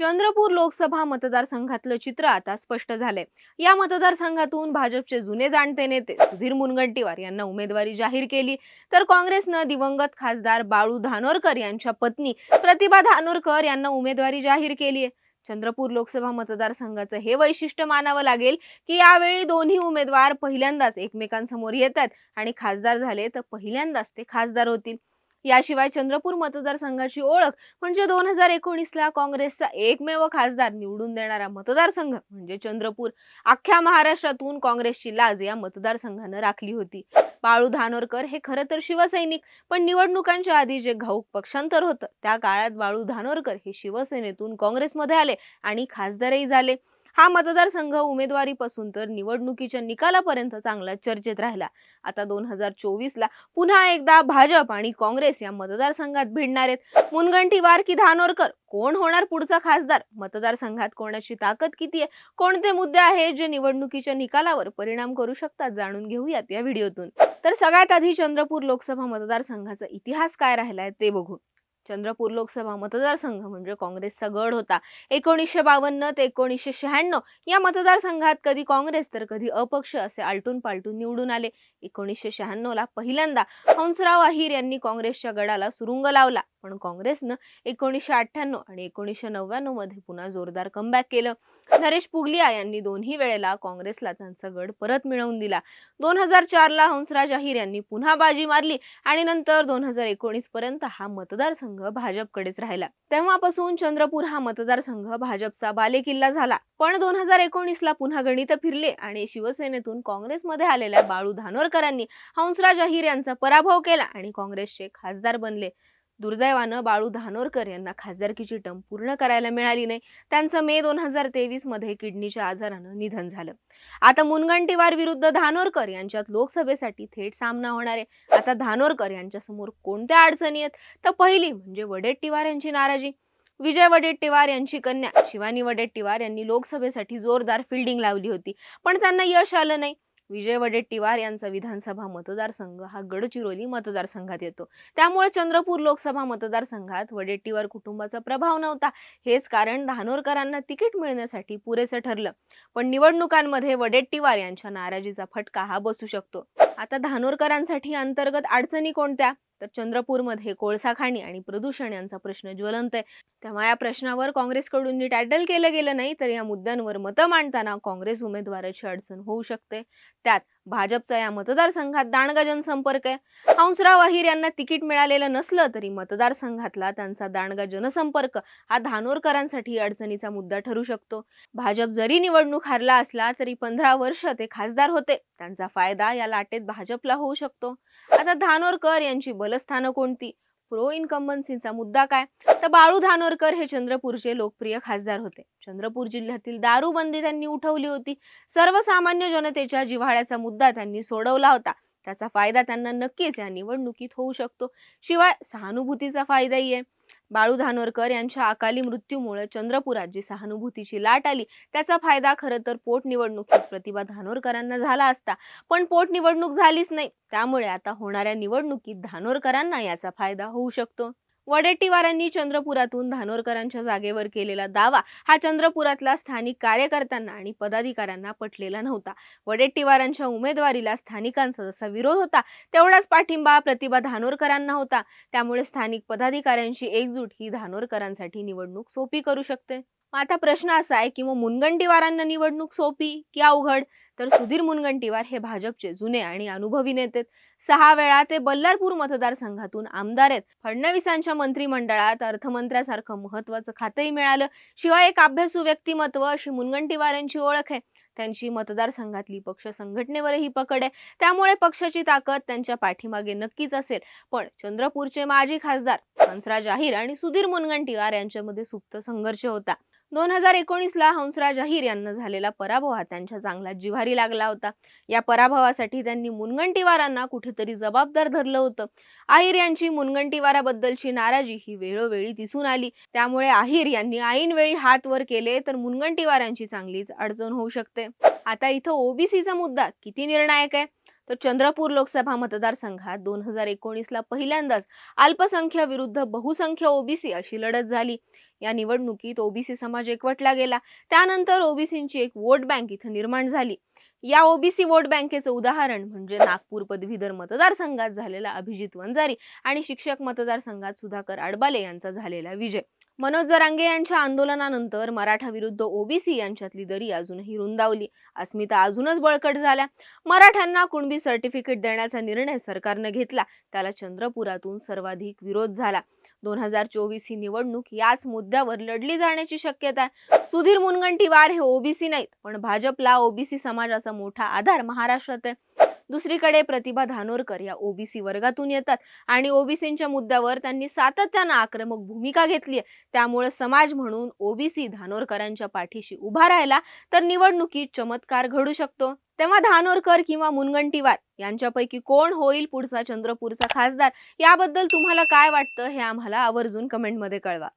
चंद्रपूर लोकसभा मतदारसंघातलं चित्र आता स्पष्ट झालंय। या मतदारसंघातून भाजपचे जुने जाणते नेते सुधीर मुनगंटीवार यांना उमेदवारी जाहीर केली, तर काँग्रेसनं दिवंगत खासदार बाळू धानोरकर यांच्या पत्नी प्रतिभा धानोरकर यांना उमेदवारी जाहीर केली आहे। चंद्रपूर लोकसभा मतदारसंघाचं हे वैशिष्ट्य मानावं लागेल की यावेळी दोन्ही उमेदवार पहिल्यांदाच एकमेकांसमोर येतात आणि खासदार झाले तर पहिल्यांदाच ते खासदार होतील। याशिवाय चंद्रपूर मतदारसंघाची ओळख म्हणजे 2019 ला काँग्रेसचा एकमेव खासदार निवडून देणारा मतदारसंघ म्हणजे चंद्रपूर। अख्ख्या महाराष्ट्रातून काँग्रेसची लाज या मतदारसंघानं राखली होती। बाळू धानोरकर हे खरं तर शिवसैनिक, पण निवडणुकांच्या आधी जे घाऊक पक्षांतर होतं त्या काळात बाळू धानोरकर हे शिवसेनेतून काँग्रेसमध्ये आले आणि खासदारही झाले। हा मतदारसंघ उमेदवारीपासून तर निवडणुकीच्या निकालापर्यंत चांगला चर्चेत राहिला। आता 2024 ला पुन्हा एकदा भाजप आणि काँग्रेस या मतदारसंघात भिडणार आहेत। मुनगंटीवार की धानोरकर, कोण होणार पुढचा खासदार? मतदारसंघात कोणाची ताकद किती आहे? कोणते मुद्दे आहेत जे निवडणुकीच्या निकालावर परिणाम करू शकतात? जाणून घेऊयात या व्हिडिओतून। तर सगळ्यात आधी चंद्रपूर लोकसभा मतदारसंघाचा इतिहास काय राहिलाय ते बघू। चंद्रपूर लोकसभा मतदारसंघ म्हणजे काँग्रेसचा गड होता। 1952 ते 1996 या मतदारसंघात कधी काँग्रेस तर कधी अपक्ष असे आलटून पालटून निवडून आले। 1996 ला पहिल्यांदा हंसराव अहिर यांनी काँग्रेसच्या गडाला सुरुंग लावला, पण काँग्रेसनं 1998 आणि 1999 मध्ये पुन्हा जोरदार कमबॅक केलं। नरेश पुगलिया यांनी दोन्ही वेळेला काँग्रेसला त्यांचा गड परत मिळवून दिला। 2004 ला हंसराज अहिर यांनी पुन्हा बाजी मारली आणि नंतर 2019 पर्यंत हा मतदारसंघ भाजपकडेच राहिला। तेव्हापासून चंद्रपूर हा मतदारसंघ भाजपचा बालेकिल्ला झाला। पण 2019 ला पुन्हा गणित फिरले आणि शिवसेनेतून काँग्रेसमध्ये आलेल्या बाळू धानोरकरांनी हंसराज अहिर यांचा पराभव केला आणि काँग्रेसचे खासदार बनले। दुर्दैवानं बाळू धानोरकर यांना खासदारकीची टर्म पूर्ण करायला मिळाली नाही। त्यांचं मे 2023 मध्ये किडनीच्या आजारानं निधन झालं। आता मुनगंटीवार विरुद्ध धानोरकर यांच्यात लोकसभेसाठी थेट सामना होणार आहे। आता धानोरकर यांच्या समोर कोणत्या अडचणी आहेत? तर पहिली म्हणजे वडेट्टीवार यांची नाराजी। विजय वडेट्टीवार यांची कन्या शिवानी वडेट्टीवार यांनी लोकसभेसाठी जोरदार फिल्डिंग लावली होती, पण त्यांना यश आलं नाही। विजय वडेट्टीवार यांचा विधानसभा मतदारसंघ हा गडचिरोली मतदारसंघात येतो, त्यामुळे चंद्रपूर लोकसभा मतदारसंघात वडेट्टीवार कुटुंबाचा प्रभाव नव्हता। हेच कारण धानोरकरांना तिकीट मिळण्यासाठी पुरेसं ठरलं। पण निवडणुकांमध्ये वडेट्टीवार यांच्या नाराजीचा फटका हा बसू शकतो। आता धानोरकरांसाठी अंतर्गत अडचणी कोणत्या? तर चंद्रपूरमध्ये कोळसा खाणी आणि प्रदूषण यांचा प्रश्न ज्वलंत आहे। तेव्हा या प्रश्नावर काँग्रेसकडून नीट हँडल केलं गेलं नाही तर या मुद्द्यांवर मतं मांडताना काँग्रेस उमेदवाराची अडचण होऊ शकते। त्यात भाजपचा या मतदारसंघात दांडगा जनसंपर्क आहे। हंसराव अहिर यांना तिकीट मिळालेलं नसलं तरी मतदारसंघातला त्यांचा दांडगा जनसंपर्क हा धानोरकरांसाठी अडचणीचा मुद्दा ठरू शकतो। भाजप जरी निवडणूक हारला असला तरी 15 वर्ष ते खासदार होते, त्यांचा फायदा या लाटेत भाजपला होऊ शकतो। आता धानोरकर यांची बलस्थानं कोणती? प्रो इन्कम्बन्सीचा मुद्दा काय? तर बाळू धानोरकर हे चंद्रपूरचे लोकप्रिय खासदार होते। चंद्रपूर जिल्ह्यातील दारूबंदी त्यांनी उठवली होती। सर्वसामान्य जनतेच्या जिव्हाळ्याचा मुद्दा त्यांनी सोडवला होता। त्याचा फायदा त्यांना नक्कीच या निवडणुकीत होऊ शकतो। शिवाय सहानुभूतीचा फायदाही आहे। बाळू धानोरकर यांच्या अकाली मृत्यूमुळे चंद्रपुरात जी सहानुभूतीची लाट आली त्याचा फायदा खरं तर पोटनिवडणुकीत प्रतिभा धानोरकरांना झाला असता, पण पोटनिवडणूक झालीच नाही। त्यामुळे आता होणाऱ्या निवडणुकीत धानोरकरांना याचा फायदा होऊ शकतो। वडेट्टीवारांनी चंद्रपुरातून धानोरकरांच्या जागेवर केलेला दावा हा चंद्रपुरातल्या स्थानिक कार्यकर्त्यांना आणि पदाधिकाऱ्यांना पटलेला नव्हता। वडेट्टीवारांच्या उमेदवारीला स्थानिकांचा जसा विरोध होता तेवढाच पाठिंबा प्रतिभा धानोरकरांना होता। त्यामुळे स्थानिक पदाधिकाऱ्यांची एकजूट ही धानोरकरांसाठी निवडणूक सोपी करू शकते। आता प्रश्न असा आहे की मग मुनगंटीवारांना निवडणूक सोपी की अवघड? तर सुधीर मुनगंटीवार हे भाजपचे जुने आणि अनुभवी नेते। 6 वेळा ते बल्लारपूर मतदारसंघातून आमदार आहेत। फडणवीसांच्या मंत्रिमंडळात अर्थमंत्र्यासारखं महत्त्वाचं खातंही मिळालं। शिवाय एक अभ्यासू व्यक्तिमत्व अशी मुनगंटीवारांची ओळख आहे। त्यांची मतदारसंघातली पक्ष संघटनेवरही पकड आहे, त्यामुळे पक्षाची ताकद त्यांच्या पाठीमागे नक्कीच असेल। पण चंद्रपूरचे माजी खासदार हंसराज अहिर आणि सुधीर मुनगंटीवार यांच्यामध्ये सुप्त संघर्ष होता। 2019 ला हंसराज अहिर यांना झालेला पराभव हा त्यांच्या चांगला जिव्हारी लागला होता। या पराभवासाठी त्यांनी मुनगंटीवारांना कुठेतरी जबाबदार धरलं होतं। अहिर यांची मुनगंटीवाराबद्दलची नाराजी ही वेळोवेळी दिसून आली, त्यामुळे अहिर यांनी ऐनवेळी हात वर केले तर मुनगंटीवारांची चांगलीच अडचण होऊ शकते। आता इथं ओबीसीचा मुद्दा किती निर्णायक आहे? तर चंद्रपूर लोकसभा मतदारसंघात 2019ला पहिल्यांदाच अल्पसंख्य विरुद्ध बहुसंख्य ओबीसी अशी लढत झाली. या निवडणुकीत ओबीसी समाज एकवटला गेला. त्यानंतर ओबीसींची एक वोट बँक इथं निर्माण झाली. या ओबीसी वोट बँकेचं उदाहरण म्हणजे नागपूर पदवीधर मतदारसंघात झालेला अभिजित वंजारी आणि शिक्षक मतदारसंघात सुधाकर आडबाले यांचा झालेला विजय. मनोज जरांगे यांच्या आंदोलनानंतर मराठा विरुद्ध ओबीसी यांच्यातली दरी अजूनही रुंदावली. अस्मिता अजूनच बळकट झाल्या. मराठ्यांना कुणबी सर्टिफिकेट देण्याचा निर्णय सरकारनं घेतला. त्याला चंद्रपुरातून सर्वाधिक विरोध झाला. 2024 ही निवडणूक याच मुद्द्यावर लढली जाण्याची शक्यता आहे. सुधीर मुनगंटीवार हे ओबीसी नाहीत, पण भाजपला ओबीसी समाजाचा मोठा आधार महाराष्ट्रात आहे. दुसरीकडे प्रतिभा धानोरकर या ओबीसी वर्गातून येतात आणि ओबीसींच्या मुद्द्यावर त्यांनी सातत्यानं आक्रमक भूमिका घेतली आहे. त्यामुळे समाज म्हणून ओबीसी धानोरकरांच्या पाठीशी उभा राहिला तर निवडणुकीत चमत्कार घडू शकतो. तेव्हा धानोरकर किंवा मुनगंटीवार यांच्यापैकी कोण होईल पुढचा चंद्रपूरचा खासदार, याबद्दल तुम्हाला काय वाटतं हे आम्हाला आवर्जून कमेंटमध्ये कळवा.